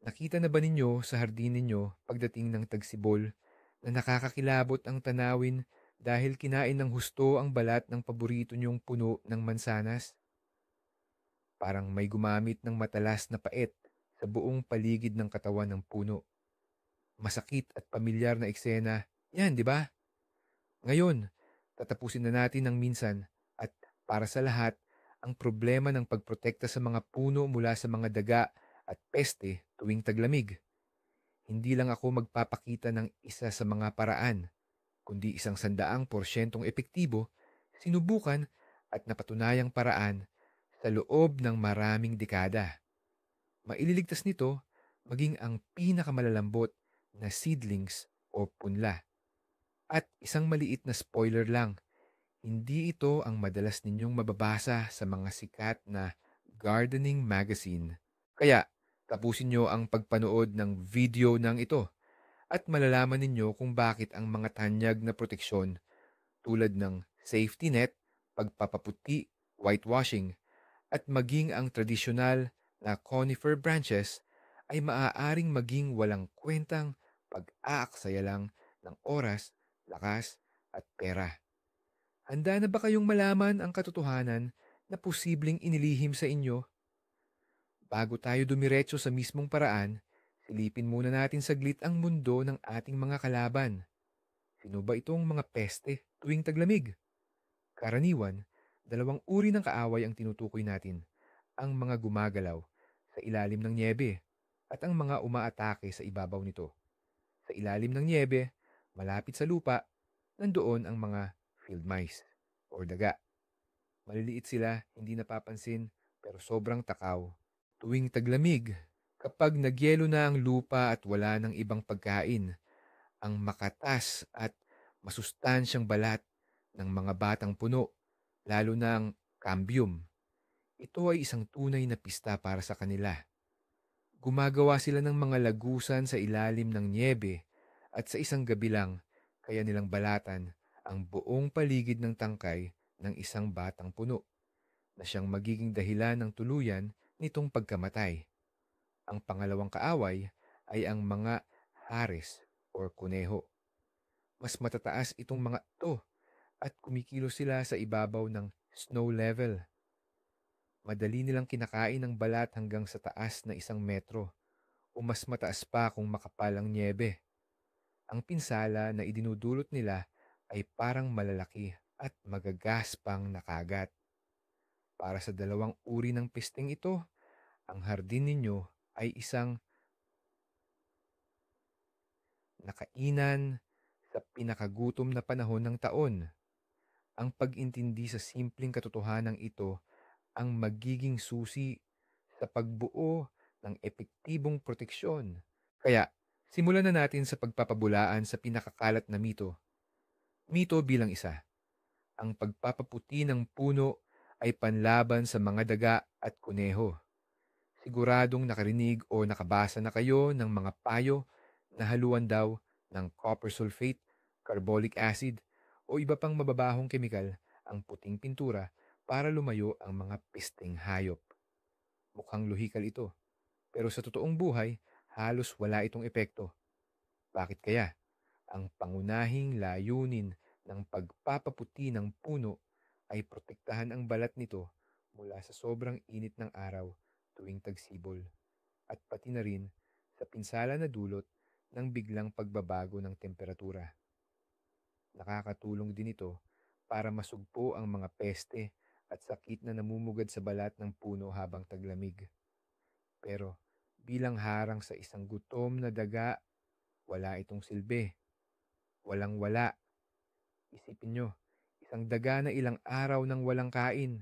Nakita na ba ninyo sa hardin ninyo pagdating ng tagsibol na nakakakilabot ang tanawin dahil kinain ng husto ang balat ng paborito niyong puno ng mansanas? Parang may gumamit ng matalas na pait sa buong paligid ng katawan ng puno. Masakit at pamilyar na eksena. Yan, di ba? Ngayon, tatapusin na natin ng minsan at para sa lahat ang problema ng pagprotekta sa mga puno mula sa mga daga at peste tuwing taglamig. Hindi lang ako magpapakita ng isa sa mga paraan, kundi 100% epektibo, sinubukan at napatunayang paraan sa loob ng maraming dekada. Maililigtas nito maging ang pinakamalalambot na seedlings o punla. At isang maliit na spoiler lang, hindi ito ang madalas ninyong mababasa sa mga sikat na gardening magazine. Kaya, tapusin nyo ang pagpanood ng video ng ito at malalaman ninyo kung bakit ang mga tanyag na proteksyon tulad ng safety net, pagpapaputi, whitewashing, at maging ang tradisyonal na conifer branches ay maaaring maging walang kwentang pag-aaksaya lang ng oras, lakas, at pera. Handa na ba kayong malaman ang katotohanan na posibleng inilihim sa inyo? Bago tayo dumiretso sa mismong paraan, silipin muna natin saglit ang mundo ng ating mga kalaban. Sino ba itong mga peste tuwing taglamig? Karaniwan, dalawang uri ng kaaway ang tinutukoy natin. Ang mga gumagalaw sa ilalim ng nyebe at ang mga umaatake sa ibabaw nito. Sa ilalim ng nyebe, malapit sa lupa, nandoon ang mga field mice or daga. Maliliit sila, hindi napapansin, pero sobrang takaw. Tuwing taglamig, kapag nagyelo na ang lupa at wala ng ibang pagkain, ang makatas at masustansyang balat ng mga batang puno, lalo na ang cambium. Ito ay isang tunay na pista para sa kanila. Gumagawa sila ng mga lagusan sa ilalim ng nyebe at sa isang gabi lang, kaya nilang balatan ang buong paligid ng tangkay ng isang batang puno na siyang magiging dahilan ng tuluyan nitong pagkamatay. Ang pangalawang kaaway ay ang mga hares or kuneho. Mas matataas itong mga to at kumikilos sila sa ibabaw ng snow level. Madali nilang kinakain ang balat hanggang sa taas na 1 metro o mas mataas pa kung makapal ang nyebe. Ang pinsala na idinudulot nila ay parang malalaki at magagaspang na kagat. Para sa dalawang uri ng pesting ito, ang hardin ninyo ay isang nakainan sa pinakagutom na panahon ng taon. Ang pag-intindi sa simpleng katotohanan ito ang magiging susi sa pagbuo ng epektibong proteksyon. Kaya, simulan na natin sa pagpapabulaan sa pinakakalat na mito. Mito bilang isa, ang pagpapaputi ng puno ay panlaban sa mga daga at kuneho. Siguradong nakarinig o nakabasa na kayo ng mga payo na haluan daw ng copper sulfate, carbolic acid, o iba pang mababahong kemikal ang puting pintura para lumayo ang mga pesteng hayop. Mukhang lohikal ito, pero sa totoong buhay, halos wala itong epekto. Bakit kaya? Ang pangunahing layunin ng pagpapaputi ng puno ay protektahan ang balat nito mula sa sobrang init ng araw tuwing tagsibol at pati na rin sa pinsala na dulot ng biglang pagbabago ng temperatura. Nakakatulong din ito para masugpo ang mga peste at sakit na namumugad sa balat ng puno habang taglamig. Pero bilang harang sa isang gutom na daga, wala itong silbi. Walang-wala. Isipin nyo, isang daga na ilang araw nang walang kain.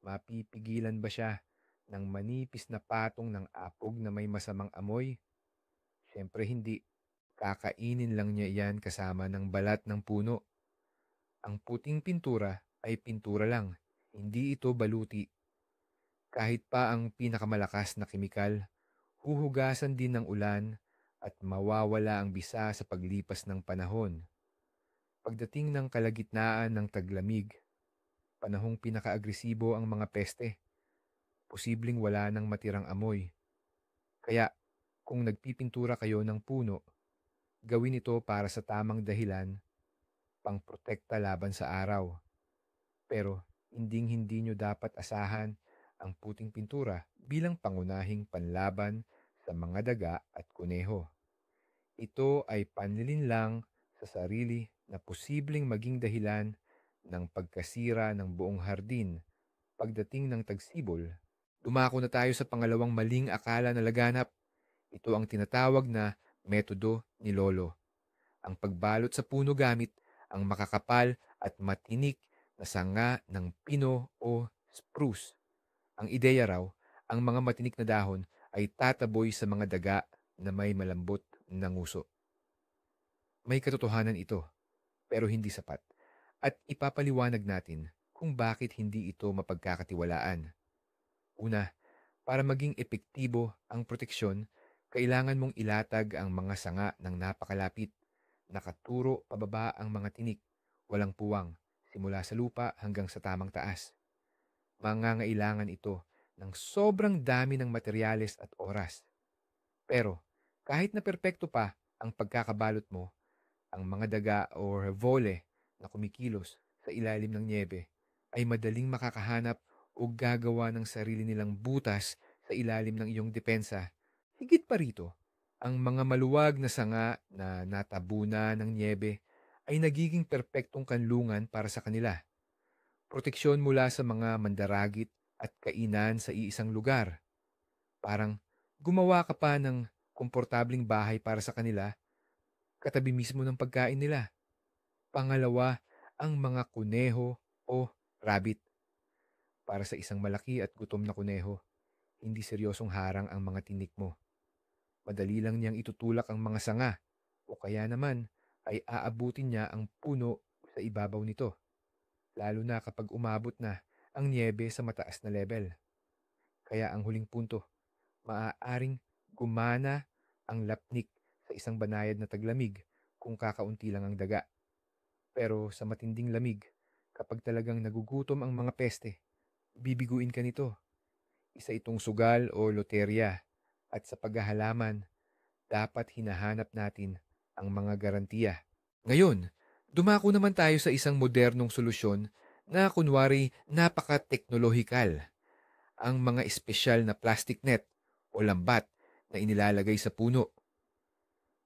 Mapipigilan ba siya ng manipis na patong ng apog na may masamang amoy? Siyempre hindi. Kakainin lang niya iyan kasama ng balat ng puno. Ang puting pintura ay pintura lang, hindi ito baluti. Kahit pa ang pinakamalakas na kemikal, huhugasan din ng ulan at mawawala ang bisa sa paglipas ng panahon. Pagdating ng kalagitnaan ng taglamig, panahong pinakaagresibo ang mga peste, posibleng wala nang matirang amoy. Kaya Kung nagpipintura kayo ng puno, gawin ito para sa tamang dahilan, pangprotekta laban sa araw. Pero hinding-hindi nyo dapat asahan ang puting pintura bilang pangunahing panlaban sa mga daga at kuneho. Ito ay panlilinlang sa sarili na posibleng maging dahilan ng pagkasira ng buong hardin pagdating ng tagsibol. Dumako na tayo sa pangalawang maling akala na laganap. Ito ang tinatawag na metodo ni Lolo. Ang pagbalot sa puno gamit ang makakapal at matinik na sanga ng pino o spruce. Ang ideya raw, ang mga matinik na dahon ay tataboy sa mga daga na may malambot na nguso. May katotohanan ito, pero hindi sapat. At ipapaliwanag natin kung bakit hindi ito mapagkakatiwalaan. Una, para maging epektibo ang proteksyon, kailangan mong ilatag ang mga sanga ng napakalapit. Nakaturo pababa ang mga tinik, walang puwang, simula sa lupa hanggang sa tamang taas. Mangangailangan ito ng sobrang dami ng materyales at oras. Pero kahit na perpekto pa ang pagkakabalot mo, ang mga daga o vole na kumikilos sa ilalim ng nyebe ay madaling makakahanap o gagawa ng sarili nilang butas sa ilalim ng iyong depensa. Higit pa rito, ang mga maluwag na sanga na natabunan ng nyebe ay nagiging perpektong kanlungan para sa kanila. Proteksyon mula sa mga mandaragit at kainan sa iisang lugar. Parang gumawa ka pa ng komportabling bahay para sa kanila katabi mismo ng pagkain nila. Pangalawa, ang mga kuneho o rabbit. Para sa isang malaki at gutom na kuneho, hindi seryosong harang ang mga tinik mo. Madali lang niyang itutulak ang mga sanga o kaya naman ay aabutin niya ang puno sa ibabaw nito, lalo na kapag umabot na ang nyebe sa mataas na level. Kaya ang huling punto, maaaring gumana ang lapnik sa isang banayad na taglamig kung kakaunti lang ang daga. Pero sa matinding lamig, kapag talagang nagugutom ang mga peste, bibiguin ka nito. Isa itong sugal o loterya. At sa paghahalaman, dapat hinahanap natin ang mga garantiya. Ngayon, dumako naman tayo sa isang modernong solusyon na kunwari napaka-teknolohikal. Ang mga espesyal na plastic net o lambat na inilalagay sa puno.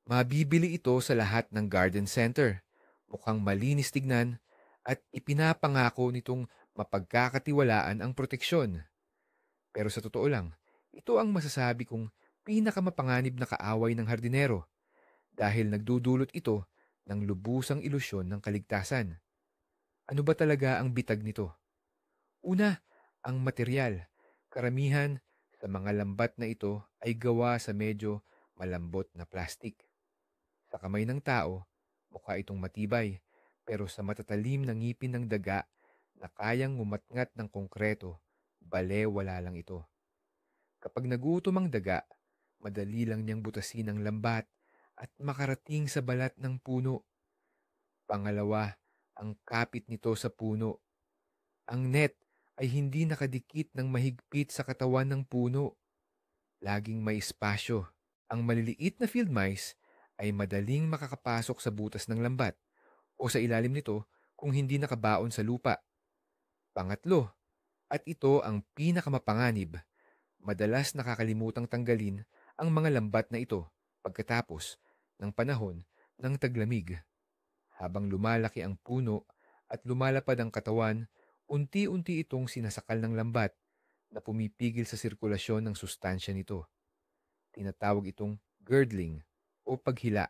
Mabibili ito sa lahat ng garden center. Mukhang malinis tignan at ipinapangako nitong mapagkakatiwalaan ang proteksyon. Pero sa totoo lang, ito ang masasabi kong pinakamapanganib na kaaway ng hardinero dahil nagdudulot ito ng lubusang ilusyon ng kaligtasan. Ano ba talaga ang bitag nito? Una, ang material. Karamihan sa mga lambat na ito ay gawa sa medyo malambot na plastik. Sa kamay ng tao, mukha itong matibay, pero sa matatalim na ngipin ng daga na kayang ngumatngat ng konkreto, balewala lang ito. Kapag nagutom ang daga, madali lang niyang butasin ang lambat at makarating sa balat ng puno. Pangalawa, ang kapit nito sa puno. Ang net ay hindi nakadikit ng mahigpit sa katawan ng puno. Laging may espasyo. Ang maliliit na field mice ay madaling makakapasok sa butas ng lambat o sa ilalim nito kung hindi nakabaon sa lupa. Pangatlo, at ito ang pinakamapanganib, madalas nakakalimutang tanggalin ang mga lambat na ito pagkatapos ng panahon ng taglamig. Habang lumalaki ang puno at lumalapad ang katawan, unti-unti itong sinasakal ng lambat na pumipigil sa sirkulasyon ng sustansya nito. Tinatawag itong girdling o paghila.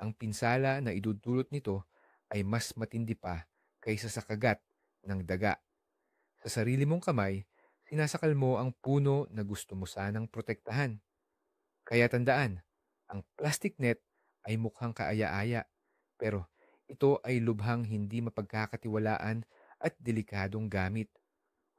Ang pinsala na idudulot nito ay mas matindi pa kaysa sa kagat ng daga. Sa sarili mong kamay, sinasakal mo ang puno na gusto mo sanang protektahan. Kaya tandaan, ang plastic net ay mukhang kaaya-aya, pero ito ay lubhang hindi mapagkakatiwalaan at delikadong gamit.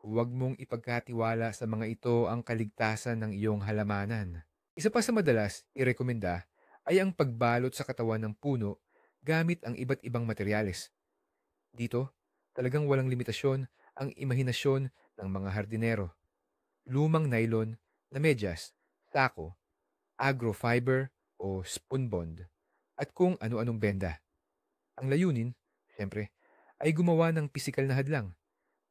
Huwag mong ipagkatiwala sa mga ito ang kaligtasan ng iyong halamanan. Isa pa sa madalas irekomenda ay ang pagbalot sa katawan ng puno gamit ang iba't ibang materyales. Dito, talagang walang limitasyon ang imahinasyon ng mga hardinero. Lumang nylon na medyas, sako, agrofiber o spunbond, at kung ano-anong benda. Ang layunin, siyempre, ay gumawa ng pisikal na hadlang.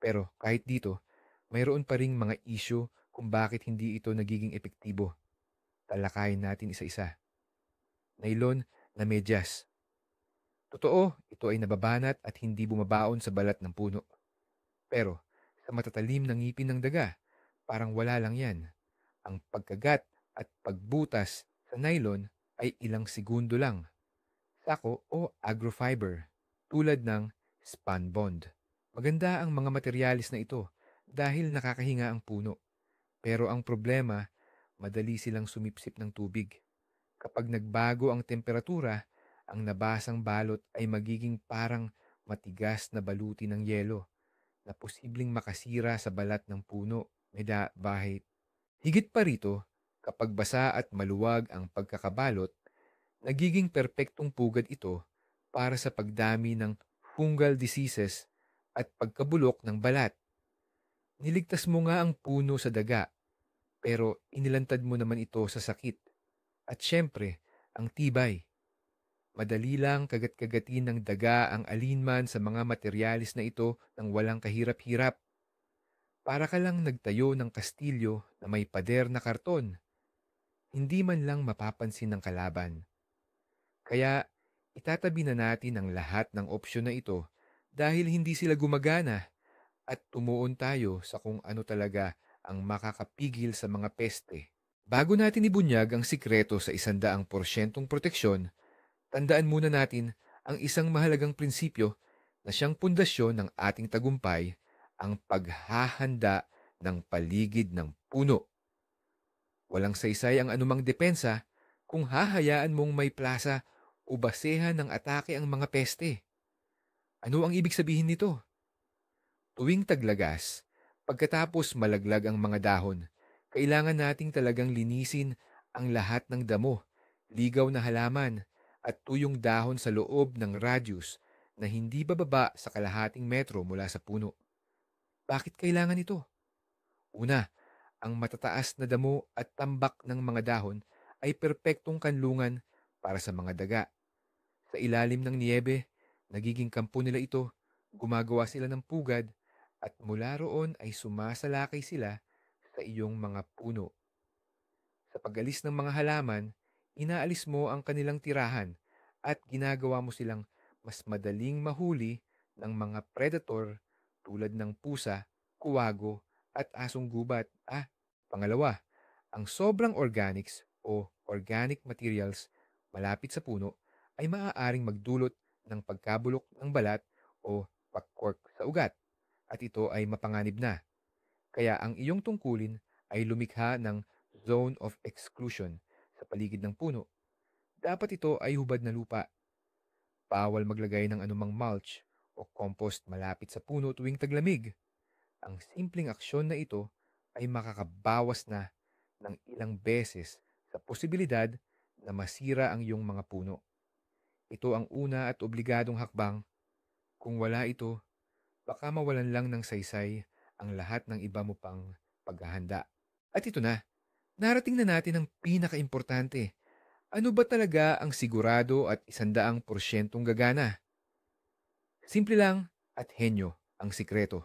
Pero kahit dito, mayroon pa ring mga issue kung bakit hindi ito nagiging epektibo. Talakayin natin isa-isa. Nylon na medyas. Totoo, ito ay nababanat at hindi bumabaon sa balat ng puno. Pero sa matatalim ng ngipin ng daga, parang wala lang yan. Ang pagkagat at pagbutas sa nylon ay ilang segundo lang. Sako o agrofiber, tulad ng spunbond. Maganda ang mga materyales na ito dahil nakakahinga ang puno. Pero ang problema, madali silang sumipsip ng tubig. Kapag nagbago ang temperatura, ang nabasang balot ay magiging parang matigas na baluti ng yelo na posibleng makasira sa balat ng puno, bahit. Higit pa rito, kapag basa at maluwag ang pagkakabalot, nagiging perpektong pugad ito para sa pagdami ng fungal diseases at pagkabulok ng balat. Niligtas mo nga ang puno sa daga, pero inilantad mo naman ito sa sakit. At syempre, ang tibay. Madali lang kagat-kagatin ng daga ang alinman sa mga materyales na ito nang walang kahirap-hirap. Para ka lang nagtayo ng kastilyo na may pader na karton. Hindi man lang mapapansin ng kalaban. Kaya itatabi na natin ang lahat ng opsyon na ito dahil hindi sila gumagana at tumuon tayo sa kung ano talaga ang makakapigil sa mga peste. Bago natin ibunyag ang sikreto sa 100% proteksyon, tandaan muna natin ang isang mahalagang prinsipyo na siyang pundasyon ng ating tagumpay, ang paghahanda ng paligid ng puno. Walang saysay ang anumang depensa kung hahayaan mong may plasa o basehan ng atake ang mga peste. Ano ang ibig sabihin nito? Tuwing taglagas, pagkatapos malaglag ang mga dahon, kailangan nating talagang linisin ang lahat ng damo, ligaw na halaman, at tuyong dahon sa loob ng radius na hindi bababa sa kalahating metro mula sa puno. Bakit kailangan ito? Una, ang matataas na damo at tambak ng mga dahon ay perpektong kanlungan para sa mga daga. Sa ilalim ng niyebe, nagiging kampo nila ito, gumagawa sila ng pugad, at mula roon ay sumasalakay sila sa iyong mga puno. Sa pag-alis ng mga halaman, inaalis mo ang kanilang tirahan at ginagawa mo silang mas madaling mahuli ng mga predator tulad ng pusa, kuwago, at asong gubat. Pangalawa, ang sobrang organics o organic materials malapit sa puno ay maaaring magdulot ng pagkabulok ng balat o pagkork sa ugat, at ito ay mapanganib na. Kaya ang iyong tungkulin ay lumikha ng zone of exclusion sa paligid ng puno. Dapat ito ay hubad na lupa. Bawal maglagay ng anumang mulch o compost malapit sa puno tuwing taglamig. Ang simpleng aksyon na ito ay makakabawas na ng ilang beses sa posibilidad na masira ang iyong mga puno. Ito ang una at obligadong hakbang. Kung wala ito, baka mawalan lang ng saysay ang lahat ng iba mo pang paghahanda. At ito na, narating na natin ang pinaka-importante. Ano ba talaga ang sigurado at 100% gagana? Simple lang at henyo ang sikreto.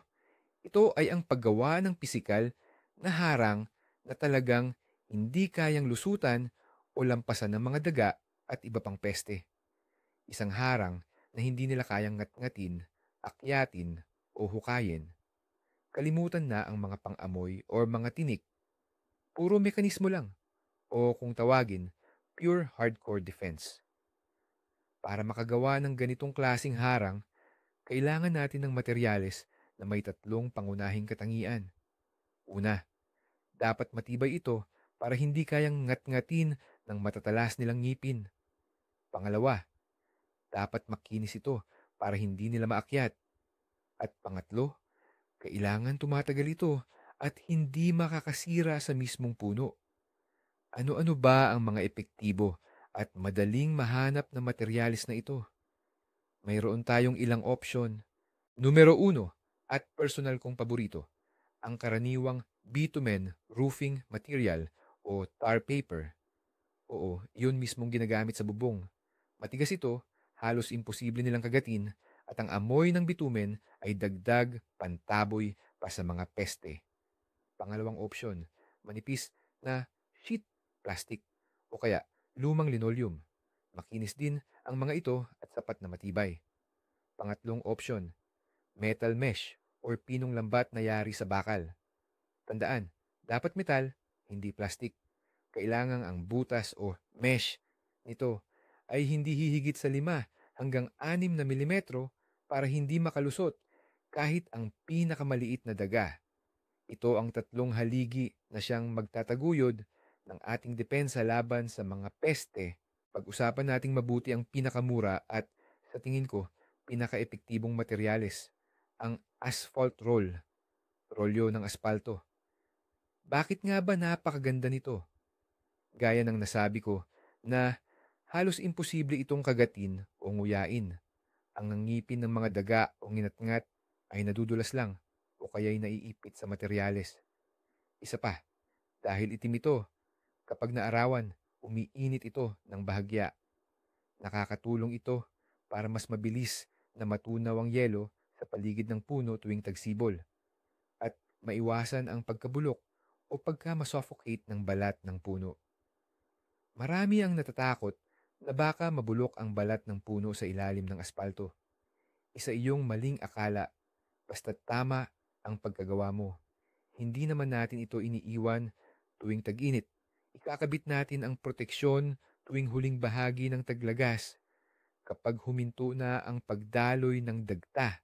Ito ay ang paggawa ng pisikal na harang na talagang hindi kayang lusutan o lampasan ng mga daga at iba pang peste. Isang harang na hindi nila kayang ngat-ngatin, akyatin o hukayin. Kalimutan na ang mga pang-amoy o mga tinik. Puro mekanismo lang o kung tawagin, pure hardcore defense. Para makagawa ng ganitong klasing harang, kailangan natin ng materyales na may 3 pangunahing katangian. Una, dapat matibay ito para hindi kayang ngat-ngatin ng matatalas nilang ngipin. Pangalawa, dapat makinis ito para hindi nila maakyat. At pangatlo, kailangan tumatagal ito at hindi makakasira sa mismong puno. Ano-ano ba ang mga epektibo at madaling mahanap na materyales na ito? Mayroon tayong ilang opsyon. Numero 1 at personal kong paborito, ang karaniwang bitumen roofing material o tar paper. Oo, iyon mismong ginagamit sa bubong. Matigas ito, halos imposible nilang kagatin, at ang amoy ng bitumen ay dagdag pantaboy pa sa mga peste. Pangalawang opsyon, manipis na sheet plastic o kaya lumang linoleum. Makinis din ang mga ito at sapat na matibay. Pangatlong opsyon, metal mesh or pinong lambat na yari sa bakal. Tandaan, dapat metal, hindi plastic. Kailangang ang butas o mesh nito ay hindi hihigit sa 5 hanggang 6 na milimetro para hindi makalusot kahit ang pinakamaliit na daga. Ito ang tatlong haligi na siyang magtataguyod ng ating depensa laban sa mga peste. Pag-usapan nating mabuti ang pinakamura at, sa tingin ko, pinaka-epektibong materyales, ang asphalt roll, rolyo ng aspalto. Bakit nga ba napakaganda nito? Gaya ng nasabi ko na halos imposible itong kagatin o nguyain. Ang ngipin ng mga daga o nginatngat ay nadudulas lang o kaya'y naiipit sa materyales. Isa pa, dahil itim ito, kapag naarawan, umiinit ito ng bahagya. Nakakatulong ito para mas mabilis na matunaw ang yelo sa paligid ng puno tuwing tagsibol at maiwasan ang pagkabulok o pagka-masuffocate ng balat ng puno. Marami ang natatakot na baka mabulok ang balat ng puno sa ilalim ng aspalto. Isa iyong maling akala, basta tama ang pagkagawa mo. Hindi naman natin ito iniiwan tuwing tag-init. Ikakabit natin ang proteksyon tuwing huling bahagi ng taglagas kapag huminto na ang pagdaloy ng dagta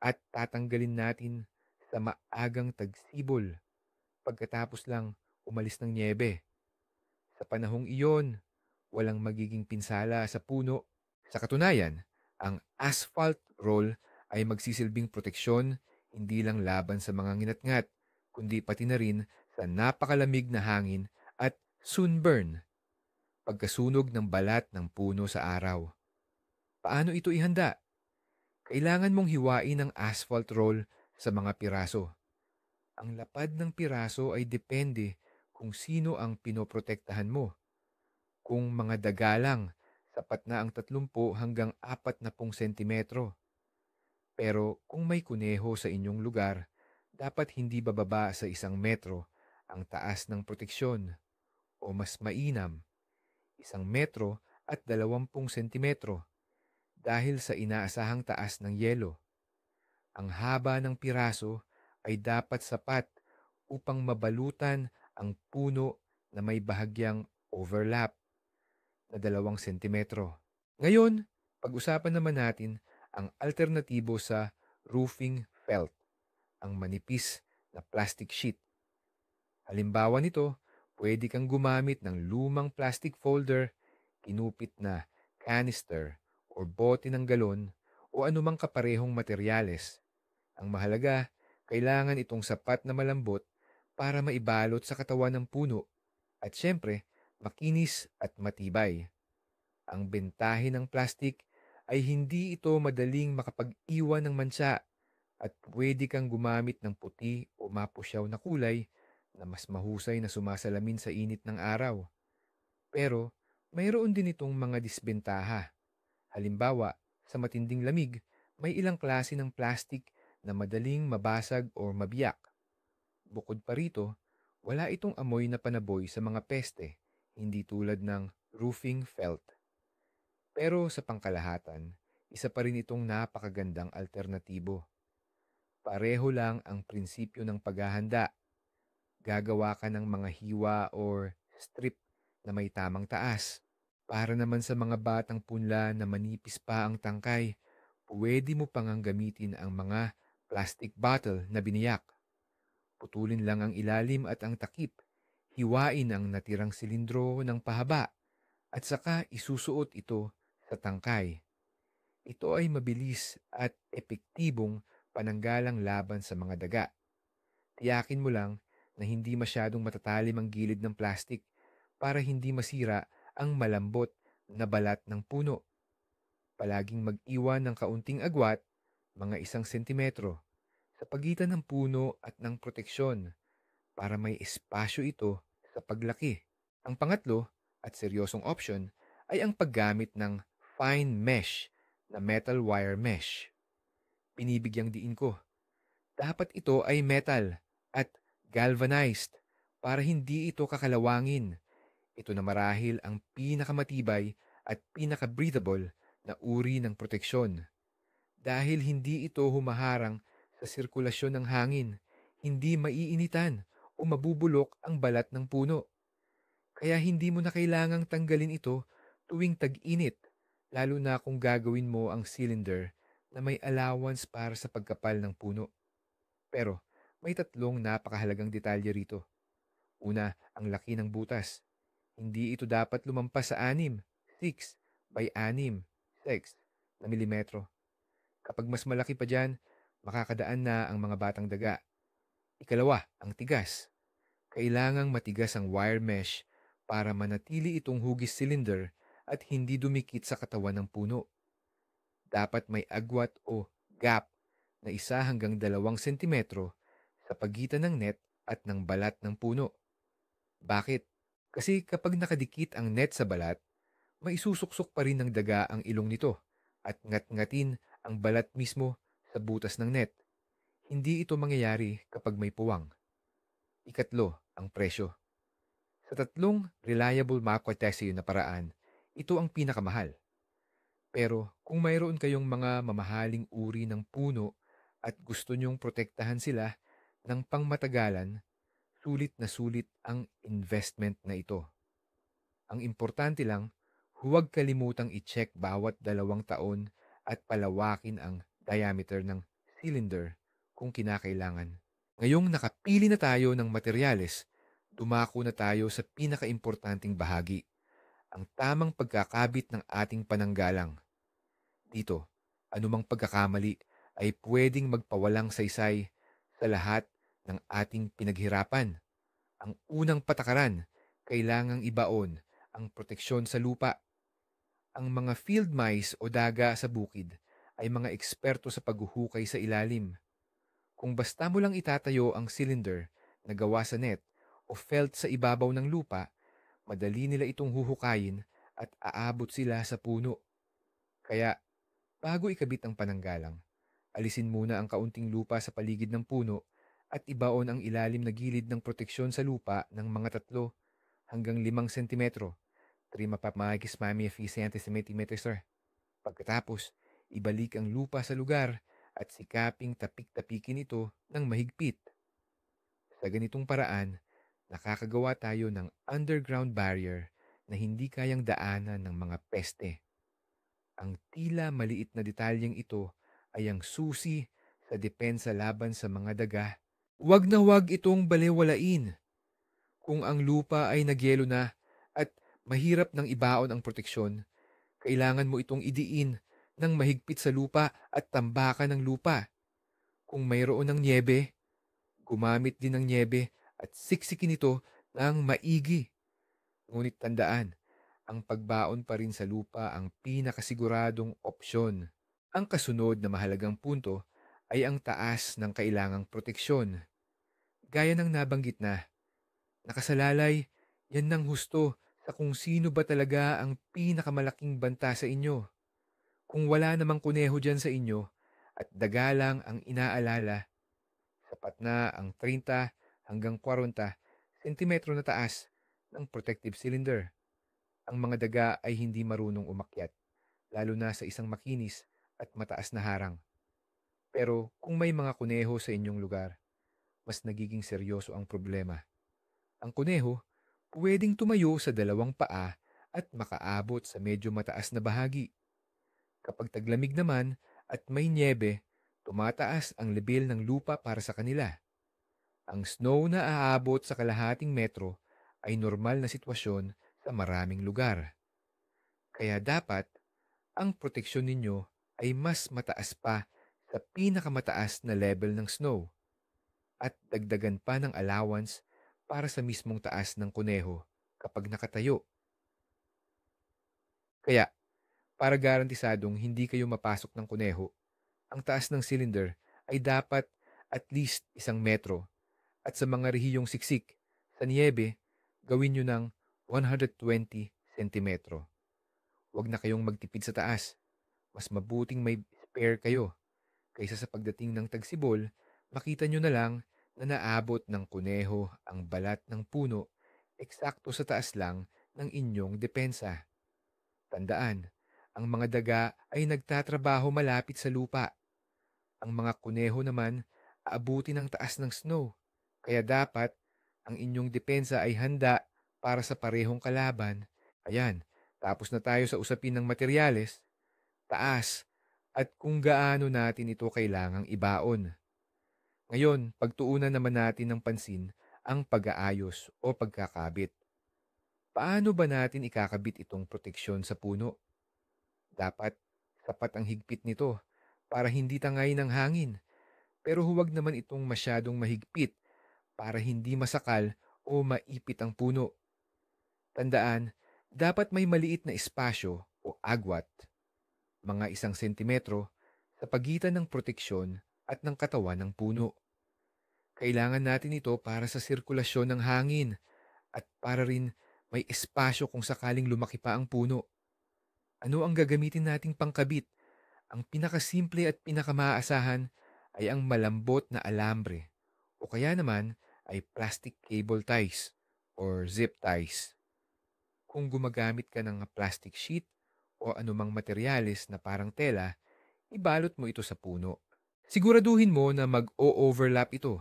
at tatanggalin natin sa maagang tagsibol pagkatapos lang umalis ng niebe. Sa panahong iyon, walang magiging pinsala sa puno. Sa katunayan, ang asphalt roll ay magsisilbing proteksyon hindi lang laban sa mga nginatngat, kundi pati na rin sa napakalamig na hangin at sunburn, pagkasunog ng balat ng puno sa araw. Paano ito ihanda? Kailangan mong hiwain ang asphalt roll sa mga piraso. Ang lapad ng piraso ay depende kung sino ang pinoprotektahan mo. Kung mga daga lang, sapat na ang 30 hanggang 40 sentimetro. Pero kung may kuneho sa inyong lugar, dapat hindi bababa sa 1 metro ang taas ng proteksyon o mas mainam, 1 metro at 20 sentimetro dahil sa inaasahang taas ng yelo. Ang haba ng piraso ay dapat sapat upang mabalutan ang puno na may bahagyang overlap na 2 sentimetro. Ngayon, pag-usapan naman natin ang alternatibo sa roofing felt, ang manipis na plastic sheet. Halimbawa nito, pwede kang gumamit ng lumang plastic folder, kinupit na canister o bote ng galon o anumang kaparehong materyales. Ang mahalaga, kailangan itong sapat na malambot para maibalot sa katawan ng puno at syempre, makinis at matibay. Ang bentahe ng plastic ay hindi ito madaling makapag-iwan ng mansa at pwede kang gumamit ng puti o mapusyaw na kulay na mas mahusay na sumasalamin sa init ng araw. Pero mayroon din itong mga disbentaha. Halimbawa, sa matinding lamig, may ilang klase ng plastic na madaling mabasag o mabiyak. Bukod pa rito, wala itong amoy na panaboy sa mga peste, hindi tulad ng roofing felt. Pero sa pangkalahatan, isa pa rin itong napakagandang alternatibo. Pareho lang ang prinsipyo ng paghahanda. Gagawa ka ng mga hiwa or strip na may tamang taas. Para naman sa mga batang punla na manipis pa ang tangkay, pwede mo pang gamitin ang mga plastic bottle na biniyak. Putulin lang ang ilalim at ang takip. Hiwain ang natirang silindro ng pahaba at saka isusuot ito sa tangkay. Ito ay mabilis at epektibong pananggalang laban sa mga daga. Tiyakin mo lang na hindi masyadong matatalim ang gilid ng plastic para hindi masira ang malambot na balat ng puno. Palaging mag-iwan ng kaunting agwat, mga 1 sentimetro, sa pagitan ng puno at ng proteksyon para may espasyo ito sa paglaki. Ang pangatlo, at seryosong option ay ang paggamit ng fine mesh na metal wire mesh. Binibigyang diin ko, dapat ito ay metal at galvanized para hindi ito kakalawangin. Ito na marahil ang pinakamatibay at pinaka-breathable na uri ng proteksyon. Dahil hindi ito humaharang sa sirkulasyon ng hangin, hindi maiinitan o mabubulok ang balat ng puno. Kaya hindi mo na kailangang tanggalin ito tuwing tag-init, lalo na kung gagawin mo ang cylinder na may allowance para sa pagkapal ng puno. Pero may tatlong napakahalagang detalye rito. Una, ang laki ng butas. Hindi ito dapat lumampas sa 6 by 6 na milimetro. Kapag mas malaki pa dyan, makakadaan na ang mga batang daga. Ikalawa, ang tigas. Kailangang matigas ang wire mesh para manatili itong hugis cylinder at hindi dumikit sa katawan ng puno. Dapat may agwat o gap na 1 hanggang 2 sentimetro sa pagitan ng net at ng balat ng puno. Bakit? Kasi kapag nakadikit ang net sa balat, maisusuksok pa rin ng daga ang ilong nito at ngat-ngatin ang balat mismo sa butas ng net. Hindi ito mangyayari kapag may puwang. Ikatlo, ang presyo. Sa tatlong reliable macrotextile na paraan, ito ang pinakamahal. Pero kung mayroon kayong mga mamahaling uri ng puno at gusto nyong protektahan sila ng pangmatagalan, sulit na sulit ang investment na ito. Ang importante lang, huwag kalimutang i-check bawat 2 taon at palawakin ang diameter ng cylinder kung kinakailangan. Ngayong nakapili na tayo ng materyales, dumako na tayo sa pinakaimportanting bahagi, ang tamang pagkakabit ng ating pananggalang. Dito, anumang pagkakamali ay pwedeng magpawalang saysay sa lahat ng ating pinaghirapan. Ang unang patakaran, kailangang ibaon ang proteksyon sa lupa. Ang mga field mice o daga sa bukid ay mga eksperto sa paghuhukay sa ilalim. Kung basta mo lang itatayo ang cylinder na gawa sa net o felt sa ibabaw ng lupa, madali nila itong huhukayin at aabot sila sa puno. Kaya, bago ikabit ang pananggalang, alisin muna ang kaunting lupa sa paligid ng puno at ibaon ang ilalim na gilid ng proteksyon sa lupa ng mga 3 hanggang 5 sentimetro. 3 sir. Pagkatapos, ibalik ang lupa sa lugar at sikaping tapik-tapikin ito ng mahigpit. Sa ganitong paraan, nakakagawa tayo ng underground barrier na hindi kayang daanan ng mga peste. Ang tila maliit na detalyeng ito ay ang susi sa depensa laban sa mga daga. Huwag na huwag itong balewalain. Kung ang lupa ay nagyelo na at mahirap nang ibaon ang proteksyon, kailangan mo itong idiin ng mahigpit sa lupa at tambakan ng lupa. Kung mayroon ng niebe, gumamit din ng niebe at siksikin ito ng maigi. Ngunit tandaan, ang pagbaon pa rin sa lupa ang pinakasiguradong opsyon. Ang kasunod na mahalagang punto ay ang taas ng kailangang proteksyon. Gaya ng nabanggit na, nakasalalay, yan ng husto sa kung sino ba talaga ang pinakamalaking banta sa inyo. Kung wala namang kuneho dyan sa inyo at daga lang ang inaalala, sapat na ang 30 hanggang 40 sentimetro na taas ng protective cylinder. Ang mga daga ay hindi marunong umakyat, lalo na sa isang makinis at mataas na harang. Pero kung may mga kuneho sa inyong lugar, mas nagiging seryoso ang problema. Ang kuneho, pwedeng tumayo sa 2 paa at makaabot sa medyo mataas na bahagi. Kapag taglamig naman at may niebe, tumataas ang level ng lupa para sa kanila. Ang snow na aabot sa kalahating metro ay normal na sitwasyon sa maraming lugar. Kaya dapat, ang proteksyon ninyo ay mas mataas pa sa pinakamataas na level ng snow at dagdagan pa ng allowance para sa mismong taas ng kuneho kapag nakatayo. Kaya, para garantisadong hindi kayo mapasok ng kuneho, ang taas ng cylinder ay dapat at least 1 metro at sa mga rehiyong siksik, sa niebe, gawin nyo ng 120 sentimetro. Huwag na kayong magtipid sa taas. Mas mabuting may spare kayo kaysa sa pagdating ng tagsibol, makita nyo na lang na naabot ng kuneho ang balat ng puno eksakto sa taas lang ng inyong depensa. Tandaan, ang mga daga ay nagtatrabaho malapit sa lupa. Ang mga kuneho naman aabuti ng taas ng snow. Kaya dapat ang inyong depensa ay handa para sa parehong kalaban. Ayan, tapos na tayo sa usapin ng materyales, taas, at kung gaano natin ito kailangang ibaon. Ngayon, pagtuunan naman natin ng pansin ang pag-aayos o pagkakabit. Paano ba natin ikakabit itong proteksyon sa puno? Dapat sapat ang higpit nito para hindi tangay ng hangin, pero huwag naman itong masyadong mahigpit para hindi masakal o maipit ang puno. Tandaan, dapat may maliit na espasyo o agwat, mga 1 sentimetro, sa pagitan ng proteksyon at ng katawan ng puno. Kailangan natin ito para sa sirkulasyon ng hangin at para rin may espasyo kung sakaling lumaki pa ang puno. Ano ang gagamitin nating pangkabit? Ang pinakasimple at pinakamaasahan ay ang malambot na alambre o kaya naman ay plastic cable ties or zip ties. Kung gumagamit ka ng plastic sheet o anumang materyales na parang tela, ibalot mo ito sa puno. Siguraduhin mo na mag-o-overlap ito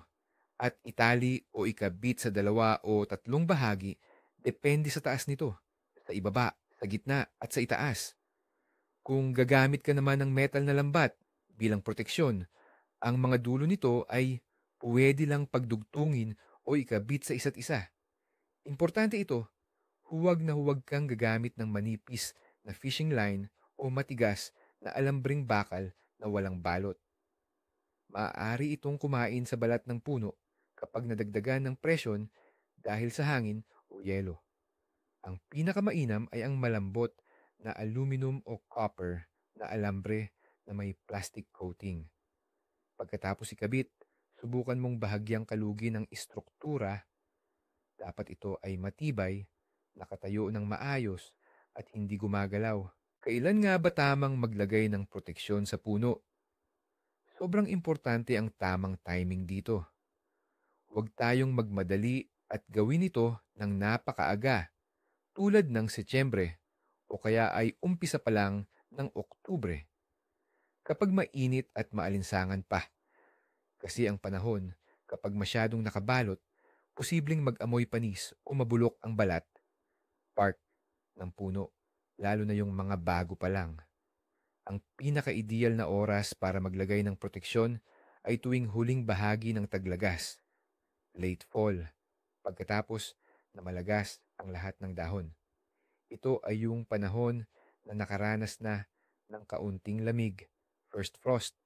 at itali o ikabit sa 2 o 3 bahagi depende sa taas nito, sa ibaba, sa gitna at sa itaas. Kung gagamit ka naman ng metal na lambat bilang proteksyon, ang mga dulo nito ay pwede lang pagdugtungin o ikabit sa isa't isa. Importante ito, huwag kang gagamit ng manipis na fishing line o matigas na alambring bakal na walang balot. Maaari itong kumain sa balat ng puno kapag nadagdagan ng presyon dahil sa hangin o yelo. Ang pinakamainam ay ang malambot na aluminum o copper na alambre na may plastic coating. Pagkatapos ikabit, subukan mong bahagyang kalugin ang istruktura. Dapat ito ay matibay, nakatayo ng maayos at hindi gumagalaw. Kailan nga ba tamang maglagay ng proteksyon sa puno? Sobrang importante ang tamang timing dito. Huwag tayong magmadali at gawin ito ng napakaaga tulad ng Setyembre o kaya ay umpisa pa lang ng Oktubre kapag mainit at maalinsangan pa. Kasi ang panahon, kapag masyadong nakabalot, posibleng mag-amoy panis o mabulok ang balat, bark ng puno, lalo na yung mga bago pa lang. Ang pinaka-ideal na oras para maglagay ng proteksyon ay tuwing huling bahagi ng taglagas, late fall, pagkatapos na malagas ang lahat ng dahon. Ito ay yung panahon na nakaranas na ng kaunting lamig, first frost,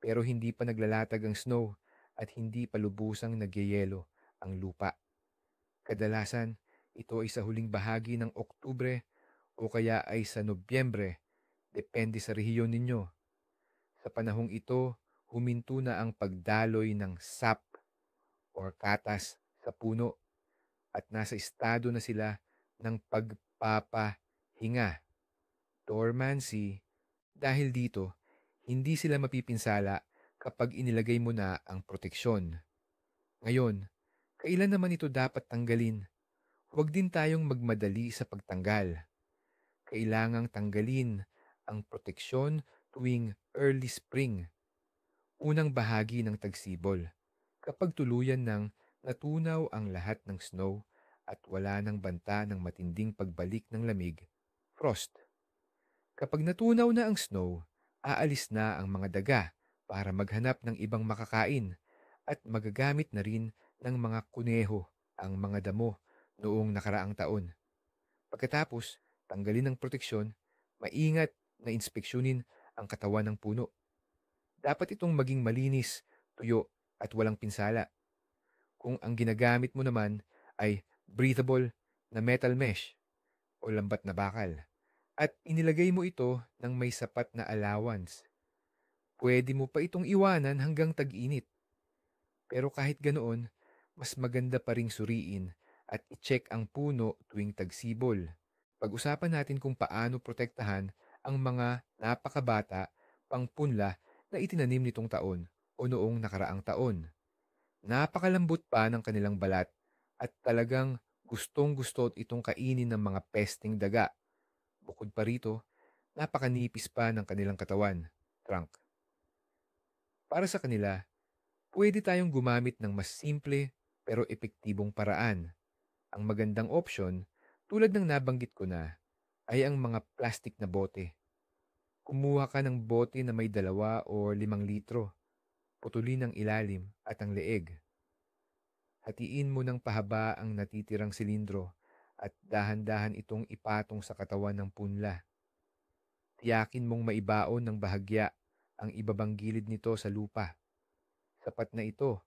pero hindi pa naglalatag ang snow at hindi pa lubusang nagyayelo ang lupa. Kadalasan, ito ay sa huling bahagi ng Oktubre o kaya ay sa Nobyembre, depende sa rehiyon ninyo. Sa panahong ito, huminto na ang pagdaloy ng sap or katas sa puno at nasa estado na sila ng pagpapahinga, dormancy. Dahil dito, hindi sila mapipinsala kapag inilagay mo na ang proteksyon. Ngayon, kailan naman ito dapat tanggalin? Huwag din tayong magmadali sa pagtanggal. Kailangang tanggalin ang proteksyon tuwing early spring, unang bahagi ng tagsibol, kapag tuluyan ng natunaw ang lahat ng snow at wala ng banta ng matinding pagbalik ng lamig, frost. Kapag natunaw na ang snow, aalis na ang mga daga para maghanap ng ibang makakain at magagamit na rin ng mga kuneho ang mga damo noong nakaraang taon. Pagkatapos, tanggalin ang proteksyon, maingat na inspeksyonin ang katawan ng puno. Dapat itong maging malinis, tuyo at walang pinsala. Kung ang ginagamit mo naman ay breathable na metal mesh o lambat na bakal at inilagay mo ito ng may sapat na allowance, pwede mo pa itong iwanan hanggang tag-init. Pero kahit ganoon, mas maganda pa ring suriin at i-check ang puno tuwing tagsibol. Pag-usapan natin kung paano protektahan ang mga napakabata pang punla na itinanim nitong taon o noong nakaraang taon. Napakalambot pa ng kanilang balat at talagang gustong-gusto itong kainin ng mga pesting daga. Bukod pa rito, napakanipis pa ng kanilang katawan, trunk. Para sa kanila, pwede tayong gumamit ng mas simple pero epektibong paraan. Ang magandang opsyon, tulad ng nabanggit ko na, ay ang mga plastic na bote. Kumuha ka ng bote na may 2 o 5 litro. Putulin ang ilalim at ang leeg. Hatiin mo ng pahaba ang natitirang silindro at dahan-dahan itong ipatong sa katawan ng punla. Tiyakin mong maibaon ng bahagya ang ibabang gilid nito sa lupa. Sapat na ito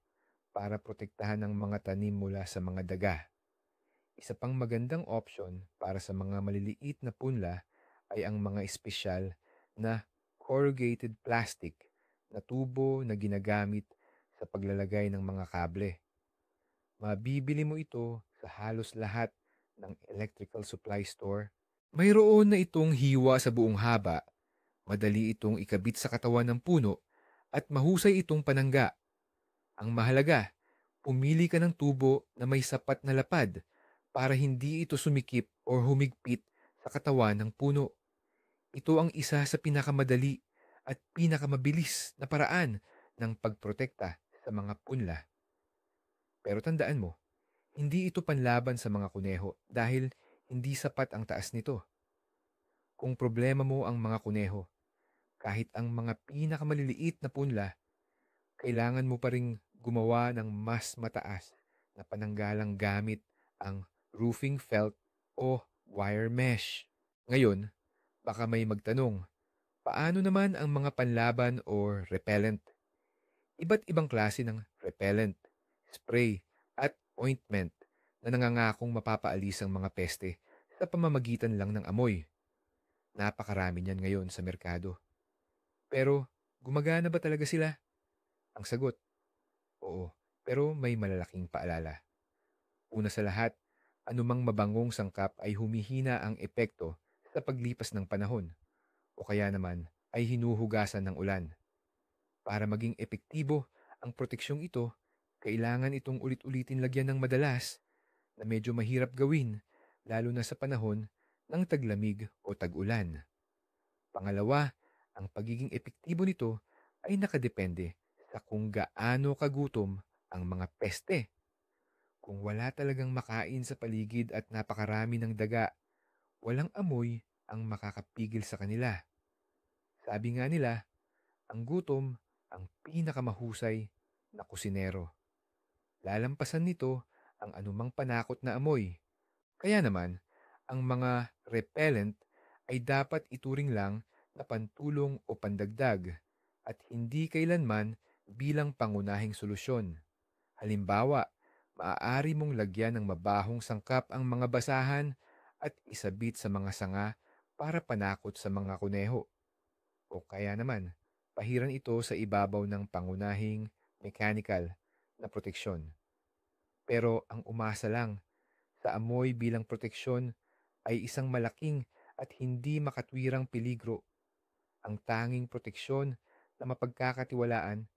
para protektahan ang mga tanim mula sa mga daga. Isa pang magandang option para sa mga maliliit na punla ay ang mga espesyal na corrugated plastic na tubo na ginagamit sa paglalagay ng mga kable. Mabibili mo ito sa halos lahat ng electrical supply store. Mayroon na itong hiwa sa buong haba, madali itong ikabit sa katawan ng puno at mahusay itong panangga. Ang mahalaga, pumili ka ng tubo na may sapat na lapad para hindi ito sumikip o humigpit sa katawan ng puno. Ito ang isa sa pinakamadali at pinakamabilis na paraan ng pagprotekta sa mga punla. Pero tandaan mo, hindi ito panlaban sa mga kuneho dahil hindi sapat ang taas nito. Kung problema mo ang mga kuneho, kahit ang mga pinakamaliliit na punla, kailangan mo pa ring gumawa ng mas mataas na pananggalang gamit ang roofing felt o wire mesh. Ngayon, baka may magtanong, paano naman ang mga panlaban o repellent? Iba't ibang klase ng repellent, spray, at ointment na nangangakong mapapaalis ang mga peste sa pamamagitan lang ng amoy. Napakarami niyan ngayon sa merkado. Pero gumagana ba talaga sila? Ang sagot, oo, pero may malalaking paalala. Una sa lahat, anumang mabangong sangkap ay humihina ang epekto sa paglipas ng panahon o kaya naman ay hinuhugasan ng ulan. Para maging epektibo ang proteksyong ito, kailangan itong ulit-ulitin lagyan ng madalas na medyo mahirap gawin lalo na sa panahon ng taglamig o tag-ulan. Pangalawa, ang pagiging epektibo nito ay nakadepende sa kung gaano kagutom ang mga peste. Kung wala talagang makain sa paligid at napakarami ng daga, walang amoy ang makakapigil sa kanila. Sabi nga nila, ang gutom ang pinakamahusay na kusinero. Lalampasan nito ang anumang panakot na amoy. Kaya naman, ang mga repellent ay dapat ituring lang na pantulong o pandagdag at hindi kailanman bilang pangunahing solusyon. Halimbawa, maaari mong lagyan ng mabahong sangkap ang mga basahan at isabit sa mga sanga para panakot sa mga kuneho. O kaya naman, pahiran ito sa ibabaw ng pangunahing mechanical na proteksyon. Pero ang umasa lang sa amoy bilang proteksyon ay isang malaking at hindi makatwirang peligro. Ang tanging proteksyon na mapagkakatiwalaan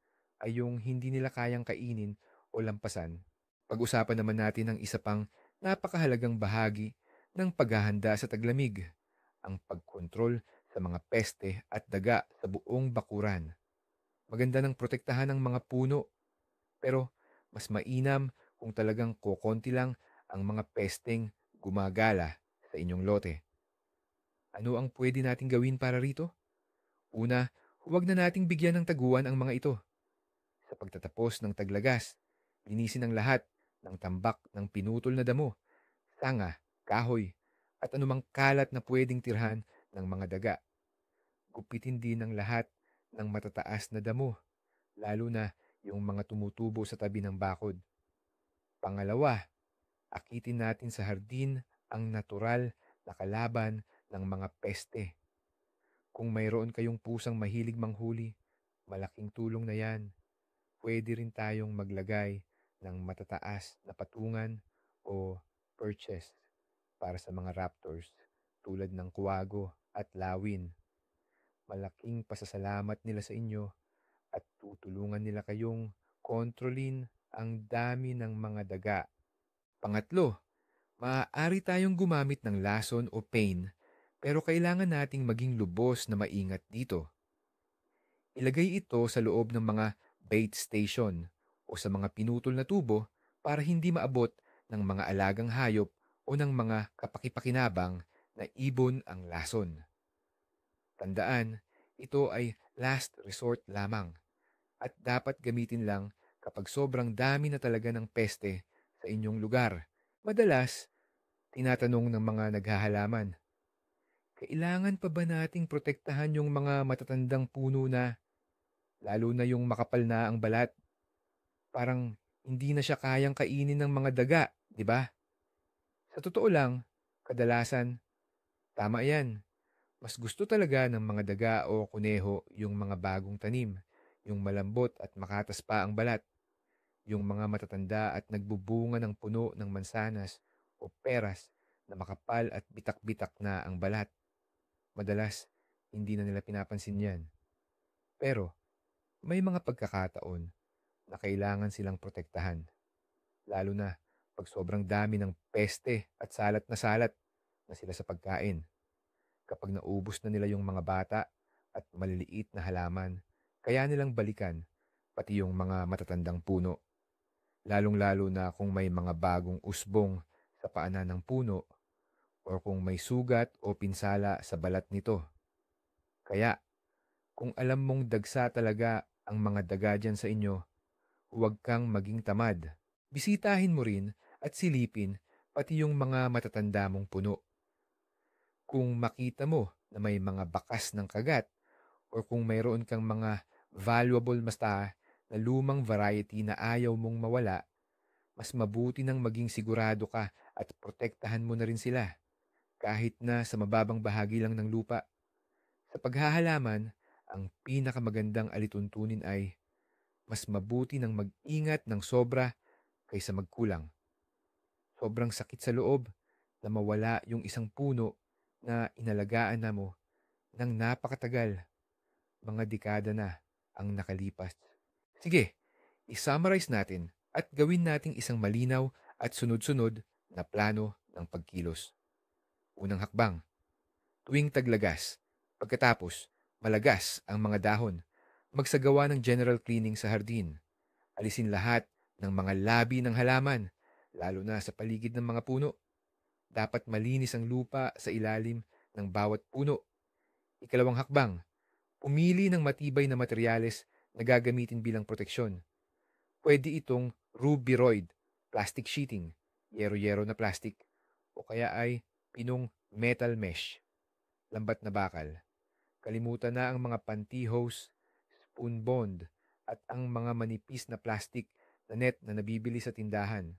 ay yung hindi nila kayang kainin o lampasan. Pag-usapan naman natin ang isa pang napakahalagang bahagi ng paghahanda sa taglamig, ang pagkontrol sa mga peste at daga sa buong bakuran. Maganda ng protektahan ng mga puno, pero mas mainam kung talagang kokonti lang ang mga pesteng gumagala sa inyong lote. Ano ang pwede nating gawin para rito? Una, huwag na nating bigyan ng taguan ang mga ito. Sa pagtatapos ng taglagas, linisin ang lahat ng tambak ng pinutol na damo, sanga, kahoy, at anumang kalat na pwedeng tirhan ng mga daga. Gupitin din ang lahat ng matataas na damo, lalo na yung mga tumutubo sa tabi ng bakod. Pangalawa, akitin natin sa hardin ang natural na kalaban ng mga peste. Kung mayroon kayong pusang mahilig manghuli, malaking tulong na yan. Pwede rin tayong maglagay ng matataas na patungan o perches para sa mga raptors tulad ng kuwago at lawin. Malaking pasasalamat nila sa inyo at tutulungan nila kayong kontrolin ang dami ng mga daga. Pangatlo, maaari tayong gumamit ng lason o pain pero kailangan nating maging lubos na maingat dito. Ilagay ito sa loob ng mga bait station o sa mga pinutol na tubo para hindi maabot ng mga alagang hayop o ng mga kapakipakinabang na ibon ang lason. Tandaan, ito ay last resort lamang at dapat gamitin lang kapag sobrang dami na talaga ng peste sa inyong lugar. Madalas, tinatanong ng mga naghahalaman, kailangan pa ba nating protektahan yung mga matatandang puno na, lalo na yung makapal na ang balat? Parang hindi na siya kayang kainin ng mga daga, di ba? Sa totoo lang, kadalasan, tama yan. Mas gusto talaga ng mga daga o kuneho yung mga bagong tanim, yung malambot at makatas pa ang balat, yung mga matatanda at nagbubunga ng puno ng mansanas o peras na makapal at bitak-bitak na ang balat. Madalas, hindi na nila pinapansin yan. Pero, may mga pagkakataon na kailangan silang protektahan, lalo na pag sobrang dami ng peste at salat na sila sa pagkain. Kapag naubos na nila yung mga bata at maliliit na halaman, kaya nilang balikan pati yung mga matatandang puno, lalong-lalo na kung may mga bagong usbong sa paanan ng puno o kung may sugat o pinsala sa balat nito. Kaya, kung alam mong dagsa talaga ang mga daga dyan sa inyo, huwag kang maging tamad. Bisitahin mo rin at silipin pati yung mga matatanda mong puno. Kung makita mo na may mga bakas ng kagat o kung mayroon kang mga valuable basta na lumang variety na ayaw mong mawala, mas mabuti nang maging sigurado ka at protektahan mo na rin sila kahit na sa mababang bahagi lang ng lupa. Sa paghahalaman, ang pinakamagandang alituntunin ay mas mabuti nang mag-ingat ng sobra kaysa magkulang. Sobrang sakit sa loob na mawala yung isang puno na inalagaan na mo ng napakatagal, mga dekada na ang nakalipas. Sige, i-summarize natin at gawin nating isang malinaw at sunod-sunod na plano ng pagkilos. Unang hakbang, tuwing taglagas. Pagkatapos, malagas ang mga dahon. Magsagawa ng general cleaning sa hardin. Alisin lahat ng mga labi ng halaman, lalo na sa paligid ng mga puno. Dapat malinis ang lupa sa ilalim ng bawat puno. Ikalawang hakbang, pumili ng matibay na materyales na gagamitin bilang proteksyon. Pwede itong ruberoid, plastic sheeting, yero-yero na plastic, o kaya ay pinong metal mesh, lambat na bakal. Kalimutan na ang mga pantyhose, spoon bond, at ang mga manipis na plastic na net na nabibili sa tindahan.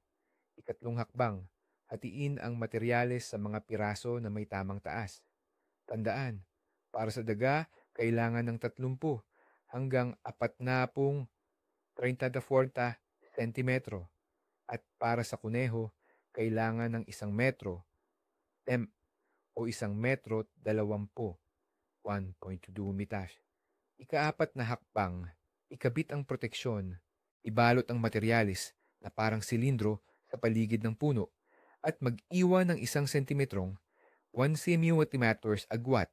Ikatlong hakbang, hatiin ang materyales sa mga piraso na may tamang taas. Tandaan, para sa daga, kailangan ng 30 hanggang 40 30 sentimetro. At para sa kuneho, kailangan ng 1 metro temp o 1 metro 20 1.2 meters. Ikaapat na hakbang, ikabit ang proteksyon, ibalot ang materyales na parang silindro sa paligid ng puno at mag-iwan ng 1 sentimetrong 1 cm agwat.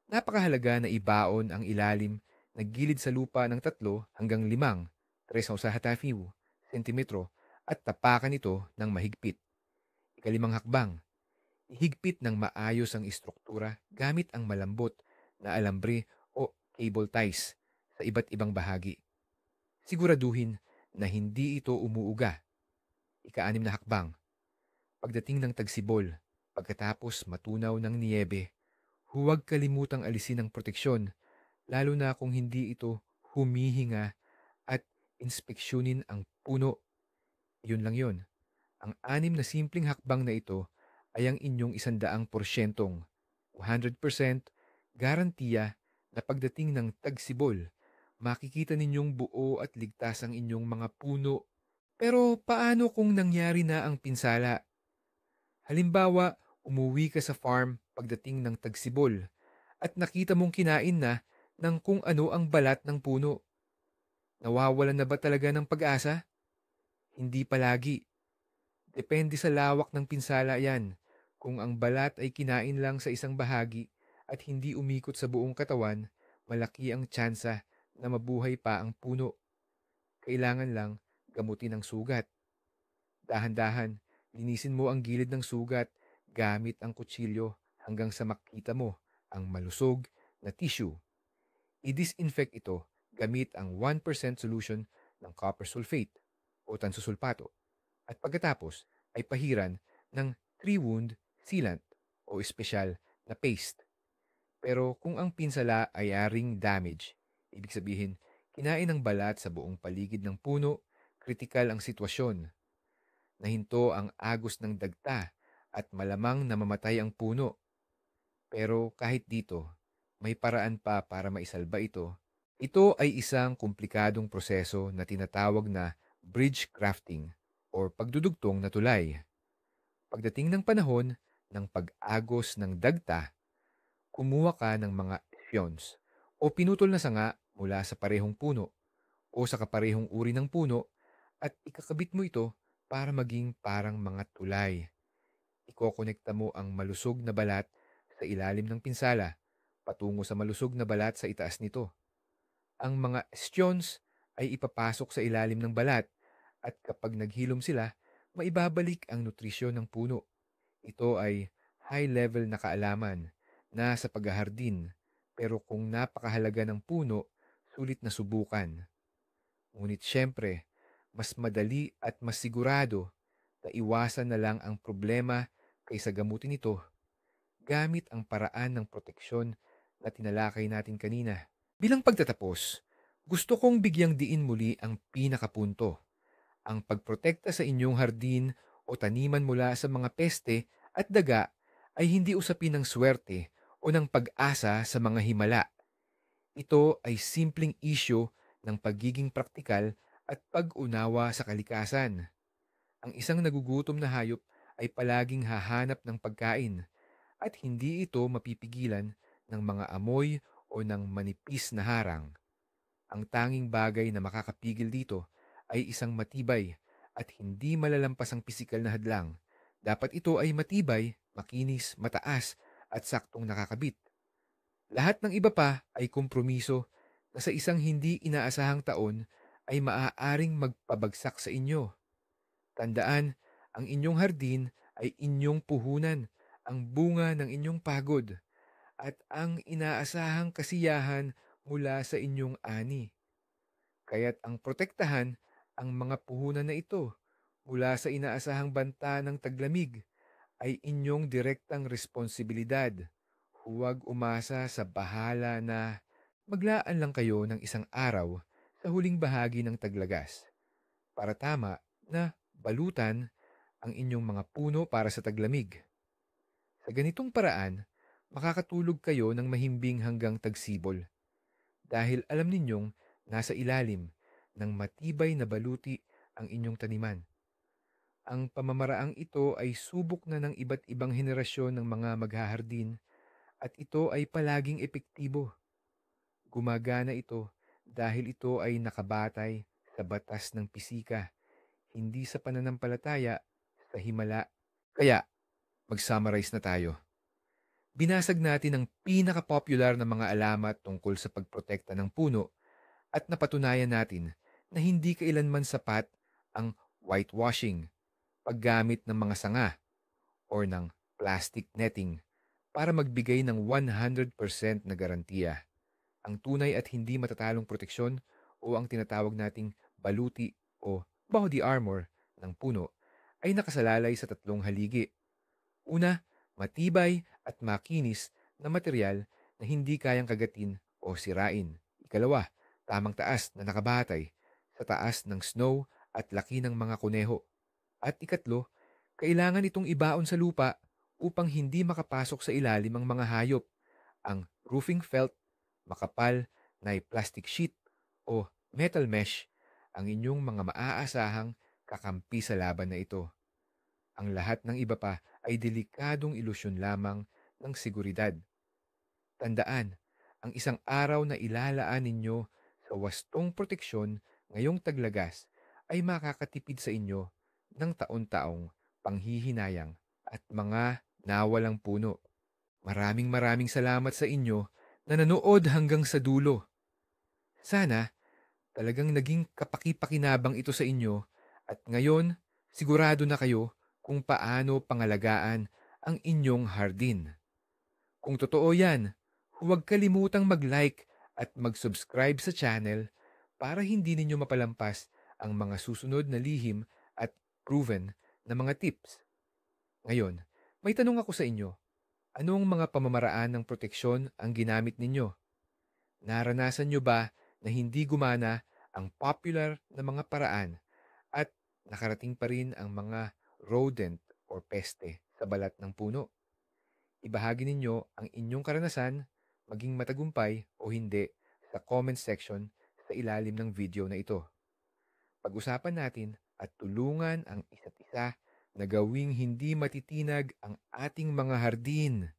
Napakahalaga na ibaon ang ilalim na gilid sa lupa ng 3 hanggang 5 sentimetro at tapakan ito ng mahigpit. Ikalimang hakbang, ihigpit ng maayos ang istruktura gamit ang malambot na alambre o cable ties sa iba't ibang bahagi. Siguraduhin na hindi ito umuuga. Ika-6 na hakbang, pagdating ng tagsibol, pagkatapos matunaw ng niyebe, huwag kalimutang alisin ang proteksyon, lalo na kung hindi ito humihinga at inspeksyonin ang puno. Yun lang yun. Ang 6 na simpleng hakbang na ito ay ang inyong 100% 100% garantiya na pagdating ng tagsibol, makikita ninyong buo at ligtas ang inyong mga puno. Pero paano kung nangyari na ang pinsala? Halimbawa, umuwi ka sa farm pagdating ng tagsibol at nakita mong kinain na ng kung ano ang balat ng puno. Nawawalan na ba talaga ng pag-asa? Hindi palagi. Depende sa lawak ng pinsala yan. Kung ang balat ay kinain lang sa isang bahagi at hindi umikot sa buong katawan, malaki ang tsansa na mabuhay pa ang puno. Kailangan lang gamutin ang sugat. Dahan-dahan, linisin mo ang gilid ng sugat gamit ang kutsilyo hanggang sa makita mo ang malusog na tissue. I-disinfect ito gamit ang 1% solution ng copper sulfate o tansusulpato at pagkatapos ay pahiran ng 3-wound sealant o espesyal na paste. Pero kung ang pinsala ay aring damage, ibig sabihin, kinain ng balat sa buong paligid ng puno, kritikal ang sitwasyon. Nahinto ang agos ng dagta at malamang namamatay ang puno. Pero kahit dito, may paraan pa para maisalba ito. Ito ay isang komplikadong proseso na tinatawag na bridge crafting o pagdudugtong na tulay. Pagdating ng panahon ng pag-agos ng dagta, kumuha ka ng mga isyones o pinutol na sanga mula sa parehong puno o sa kaparehong uri ng puno at ikakabit mo ito para maging parang mga tulay. Ikokonekta mo ang malusog na balat sa ilalim ng pinsala patungo sa malusog na balat sa itaas nito. Ang mga isyones ay ipapasok sa ilalim ng balat at kapag naghilom sila, maibabalik ang nutrisyon ng puno. Ito ay high-level na kaalaman na sa paghahardin, pero kung napakahalaga ng puno, sulit na subukan. Ngunit siyempre, mas madali at mas sigurado na iwasan na lang ang problema kaysa gamutin ito gamit ang paraan ng proteksyon na tinalakay natin kanina. Bilang pagtatapos, gusto kong bigyang diin muli ang pinakapunto. Ang pagprotekta sa inyong hardin o taniman mula sa mga peste at daga ay hindi usapin ng swerte o ng pag-asa sa mga himala. Ito ay simpleng isyo ng pagiging praktikal at pag-unawa sa kalikasan. Ang isang nagugutom na hayop ay palaging hahanap ng pagkain at hindi ito mapipigilan ng mga amoy o ng manipis na harang. Ang tanging bagay na makakapigil dito ay isang matibay at hindi malalampasang pisikal na hadlang. Dapat ito ay matibay, makinis, mataas at saktong nakakabit. Lahat ng iba pa ay kompromiso na sa isang hindi inaasahang taon ay maaaring magpabagsak sa inyo. Tandaan, ang inyong hardin ay inyong puhunan, ang bunga ng inyong pagod, at ang inaasahang kasiyahan mula sa inyong ani. Kaya't ang protektahan ang mga puhunan na ito mula sa inaasahang banta ng taglamig ay inyong direktang responsibilidad. Huwag umasa sa bahala na maglaan lang kayo ng isang araw sa huling bahagi ng taglagas para tama na balutan ang inyong mga puno para sa taglamig. Sa ganitong paraan, makakatulog kayo ng mahimbing hanggang tagsibol dahil alam ninyong nasa ilalim ng matibay na baluti ang inyong taniman. Ang pamamaraang ito ay subok na ng iba't ibang henerasyon ng mga maghahardin at ito ay palaging epektibo. Gumagana ito dahil ito ay nakabatay sa batas ng pisika, hindi sa pananampalataya sa himala. Kaya, mag-summarize na tayo. Binasag natin ang pinaka-popular na mga alamat tungkol sa pagprotekta ng puno at napatunayan natin na hindi kailanman sapat ang whitewashing, paggamit ng mga sanga, or ng plastic netting para magbigay ng 100% na garantiya. Ang tunay at hindi matatalong proteksyon o ang tinatawag nating baluti o body armor ng puno ay nakasalalay sa tatlong haligi. Una, matibay at makinis na material na hindi kayang kagatin o sirain. Ikalawa, tamang taas na nakabatay sa taas ng snow at laki ng mga kuneho. At ikatlo, kailangan itong ibaon sa lupa upang hindi makapasok sa ilalim ang mga hayop. Ang roofing felt, makapal na plastic sheet o metal mesh ang inyong mga maaasahang kakampi sa laban na ito. Ang lahat ng iba pa ay delikadong ilusyon lamang ng seguridad. Tandaan, ang isang araw na ilalaan ninyo sa wastong proteksyon ngayong taglagas ay makakatipid sa inyo ng taon-taong panghihinayang at mga nawalang puno. Maraming salamat sa inyo na nanood hanggang sa dulo. Sana talagang naging kapaki-pakinabang ito sa inyo at ngayon sigurado na kayo kung paano pangalagaan ang inyong hardin. Kung totoo yan, huwag kalimutang mag-like at mag-subscribe sa channel para hindi ninyo mapalampas ang mga susunod na lihim at proven na mga tips. Ngayon, may tanong ako sa inyo. Anong mga pamamaraan ng proteksyon ang ginamit ninyo? Naranasan nyo ba na hindi gumana ang popular na mga paraan at nakarating pa rin ang mga rodent or peste sa balat ng puno? Ibahagi ninyo ang inyong karanasan, maging matagumpay o hindi, sa comment section sa ilalim ng video na ito. Pag-usapan natin at tulungan ang isa't isa na gawing hindi matitinag ang ating mga hardin.